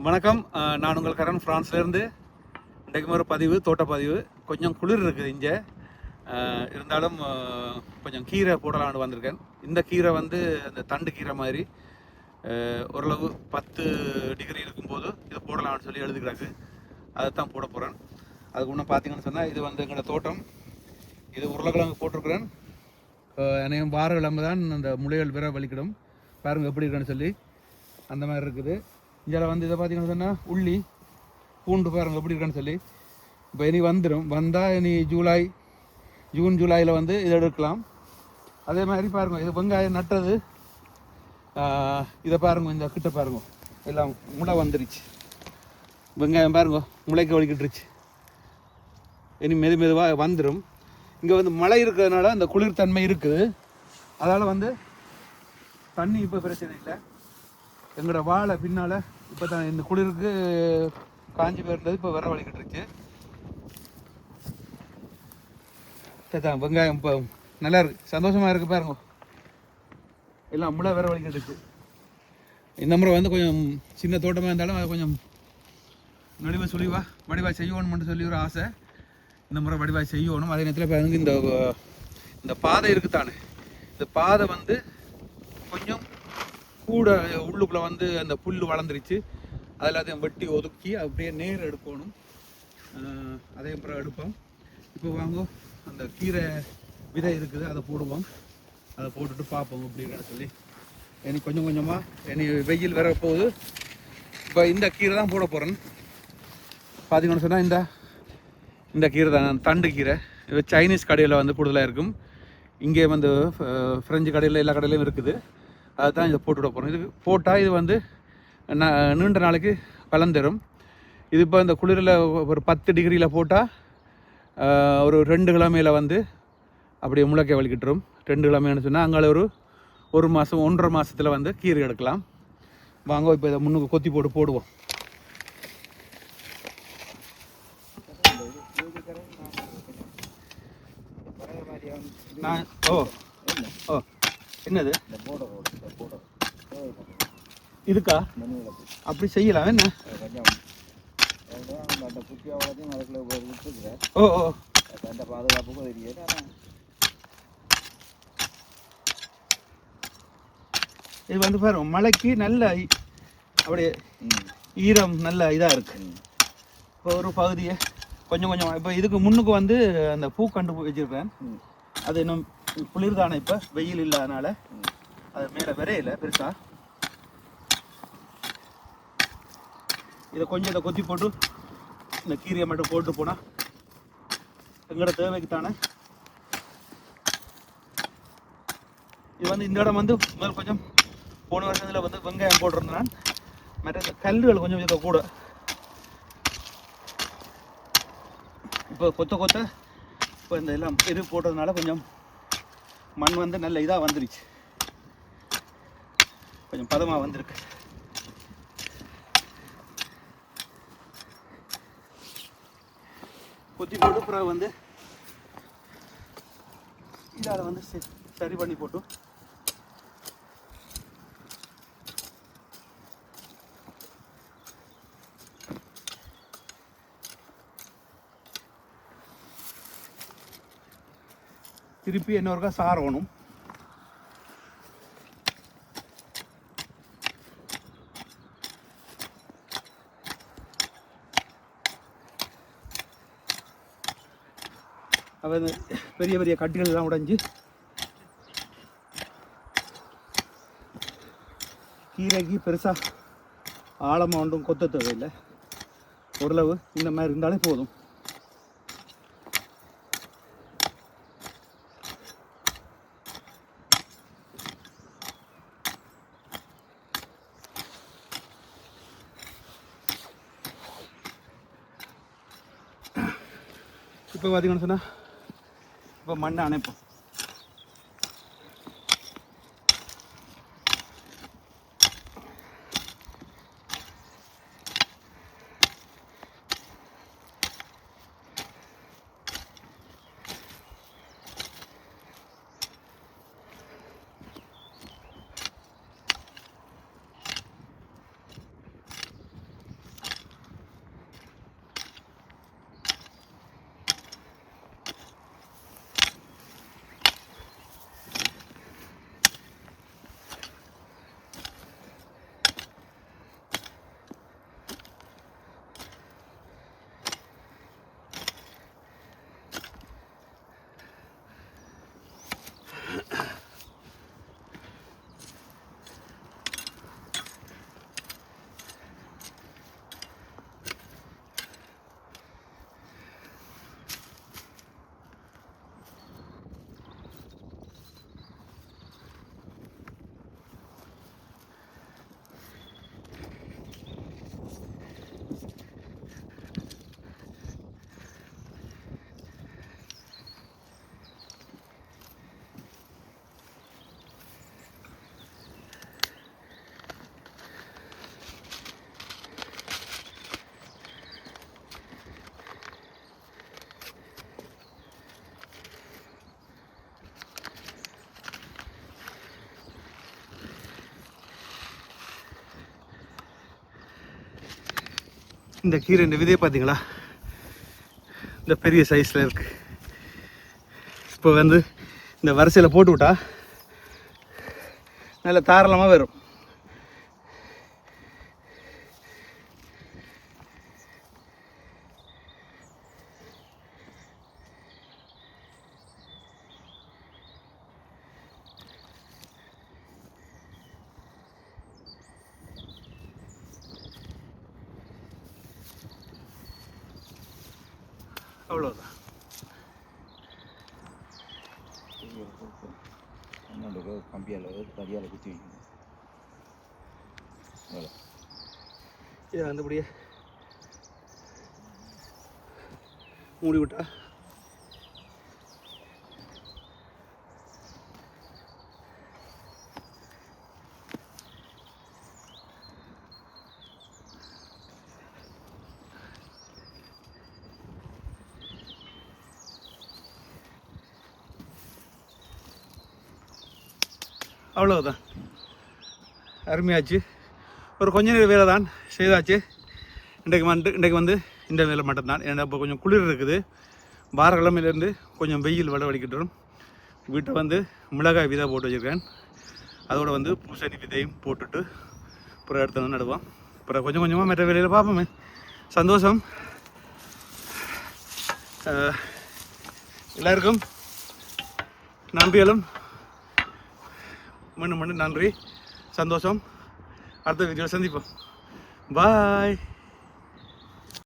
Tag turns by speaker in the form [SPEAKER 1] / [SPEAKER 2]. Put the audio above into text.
[SPEAKER 1] வணக்கம். நான் உங்கள் கரண் ஃப்ரான்ஸ்லேருந்து. இன்றைக்கும் ஒரு பதிவு, தோட்டப்பதிவு. கொஞ்சம் குளிர் இருக்குது இங்கே. இருந்தாலும் கொஞ்சம் கீரை போடலான்னு வந்திருக்கேன். இந்த கீரை வந்து அந்த தண்டு கீரை மாதிரி ஓரளவு 10 டிகிரி இருக்கும்போது இது போடலாம்னு சொல்லி எழுதுகிறாங்க. அதை தான் போட போகிறேன். அதுக்கு முன்னே பார்த்தீங்கன்னு சொன்னால் இது வந்து எங்களோட தோட்டம். இது உருளைக்கிழங்கு போட்டிருக்கிறேன். என்னையும் வார கிழமை தான் அந்த முளைகள் வேற வலிக்கிடும். பாருங்கள் எப்படி இருக்குன்னு சொல்லி அந்த மாதிரி இருக்குது. இதில் வந்து இதை பார்த்தீங்கன்னு சொன்னால் உள்ளி பூண்டு பாருங்கள் எப்படி இருக்கான்னு சொல்லி. இப்போ இனி வந்துடும். வந்தால் இனி ஜூன் ஜூலையில் வந்து இதை எடுக்கலாம். அதே மாதிரி பாருங்கள், இது வெங்காயம் நட்டது. இதை பாருங்க, இந்த கிட்ட பாருங்க, எல்லாம் முளை வந்துருச்சு. வெங்காயம் பாருங்க முளைக்கு வலிக்கிட்டுருச்சு. இனி மெதுவாக வந்துடும். இங்கே வந்து மழை இருக்கிறதுனால அந்த குளிர்தன்மை இருக்குது. அதனால் வந்து தண்ணி இப்போ பிரச்சனை இல்லை. எங்களோட வாழை பின்னால் இப்போ தான் இந்த குளிருக்கு காஞ்சி போயிருந்தது, இப்போ வர வலிக்கிட்டுருச்சு. தான் வெங்காயம் இப்போ நல்லா இருக்குது, சந்தோஷமாக இருக்குது. பாருங்க எல்லாம் முளை வேற வலிக்கிட்டுருச்சு. இந்த முறை வந்து கொஞ்சம் சின்ன தோட்டமாக இருந்தாலும் அதை கொஞ்சம் நடுவை வடிவாக செய்யணும்னு சொல்லி ஒரு ஆசை. இந்த முறை வடிவாக செய்யணும். அதே நேரத்தில் பாருங்க, இந்த பாதை இருக்குதானே, இந்த பாதை வந்து கொஞ்சம் கூட உள்ளுக்குள்ளே வந்து அந்த புல் வளர்ந்துருச்சு. அதில் அதையும் வெட்டி ஒதுக்கி அப்படியே நேர் எடுக்கணும். அதே அப்புறம் எடுப்போம். இப்போ வாங்க, அந்த கீரை விதை இருக்குது, அதை போடுவோம். அதை போட்டுட்டு பார்ப்போம் அப்படின்னு சொல்லி. இனி கொஞ்சம் கொஞ்சமாக இனி வெயில் வர போகுது. இப்போ இந்த கீரை தான் போட போகிறேன். பார்த்தீங்கன்னு சொன்னால் இந்த கீரை தான் தண்டு கீரை. இது சைனீஸ் கடையில் வந்து கூடுதலாக இருக்கும். இங்கே வந்து ஃப்ரெஞ்சு கடையில் எல்லா கடையிலையும் இருக்குது. அதுதான் இதை போட்டுவிட போகிறோம். இது போட்டால் இது வந்து நீண்ட நாளைக்கு பலன் தரும். இது இப்போ இந்த குளிரில் ஒரு 10 டிகிரியில் போட்டால் ஒரு 2 கிழமையில் வந்து அப்படியே முளைக்க வலிக்கிட்டுரும். 2 கிழமைன்னு சொன்னால் அங்கே ஒரு மாதம் 1.5 மாதத்தில் வந்து கீரை எடுக்கலாம். வாங்க இப்போ இதை முன்னுக்கு கொத்தி போடுவோம். என்னது இதுக்கா அப்படி செய்யலாம் என்ன? இது வந்து பாருங்க, மழைக்கு நல்ல அப்படியே ஈரம் நல்ல இதாக இருக்கு. இப்போ ஒரு பகுதியை கொஞ்சம் இப்போ இதுக்கு முன்னுக்கு வந்து அந்த பூக்கண்டு வச்சிருப்பேன். அது இன்னும் குளிர் தானே, இப்போ வெயில் இல்லாதனால அது மேலே விரையில பெருசா. இதை கொஞ்சம் இதை கொத்தி போட்டு இந்த கீரையை மட்டும் போட்டு போனால் எங்களோட தேவைக்கு தானே. இது வந்து இந்த இடம் வந்து முதல் கொஞ்சம் போன வருஷத்தில் வந்து வெங்காயம் போட்டிருந்தேன். மற்ற இந்த கல்லுகள் கொஞ்சம் இதை கூட இப்போ கொத்த இப்போ இந்த எல்லாம் இது போட்டதுனால கொஞ்சம் மண் வந்து நல்ல இதாக வந்துருச்சு, கொஞ்சம் பதமாக வந்திருக்கு. கொத்தி போட்டு அப்புறம் வந்து இதால் வந்து சரி பண்ணி போட்டு திருப்பி இன்னொருக்கா சாரணும். அது பெரிய பெரிய கட்டிகள் எல்லாம் உடைஞ்சு கீரைக்கு பெருசாக ஆழமாக ஒன்றும் கொத்த தேவையில்லை. ஓரளவு இந்த மாதிரி இருந்தாலே போதும். இப்போ பார்த்தீங்கன்னு சொன்னால் இப்போ மண்ணை அணைப்போம். இந்த கீரை இந்த விதையை பார்த்தீங்களா, இந்த பெரிய சைஸில் இருக்குது. இப்போ வந்து இந்த வரிசையில் போட்டு விட்டா நல்ல தாராளமாக வரும். அவ்வளோதான்.
[SPEAKER 2] கம்பியால் கரியால் குத்தி வைக்கணும்.
[SPEAKER 1] இதை வந்து அப்படியே மூடி விட்டா அவ்வளோதான். அருமையாச்சு. ஒரு கொஞ்ச நேரம் வேலை தான் செய்தாச்சு. இன்றைக்கு வந்து இந்த வேலை மட்டும்தான். ஏன்னா இப்போ கொஞ்சம் குளிர் இருக்குது. வாரக்கிழமையிலேருந்து கொஞ்சம் வெயில் வடிக்கிட்டுரும். வீட்டை வந்து மிளகாய் விதை போட்டு வச்சுருக்கேன். அதோடு வந்து பூசணி விதையும் போட்டுட்டு அப்புறம் எடுத்து வந்து நடுவோம். அப்புறம் கொஞ்சம் கொஞ்சமாக மற்ற வேலையில் பார்ப்போமே. சந்தோஷம். எல்லாருக்கும் நன்றிகளும் மீண்டும் நன்றி, சந்தோஷம். அடுத்த வீடியோவில் சந்திப்போம். பாய்.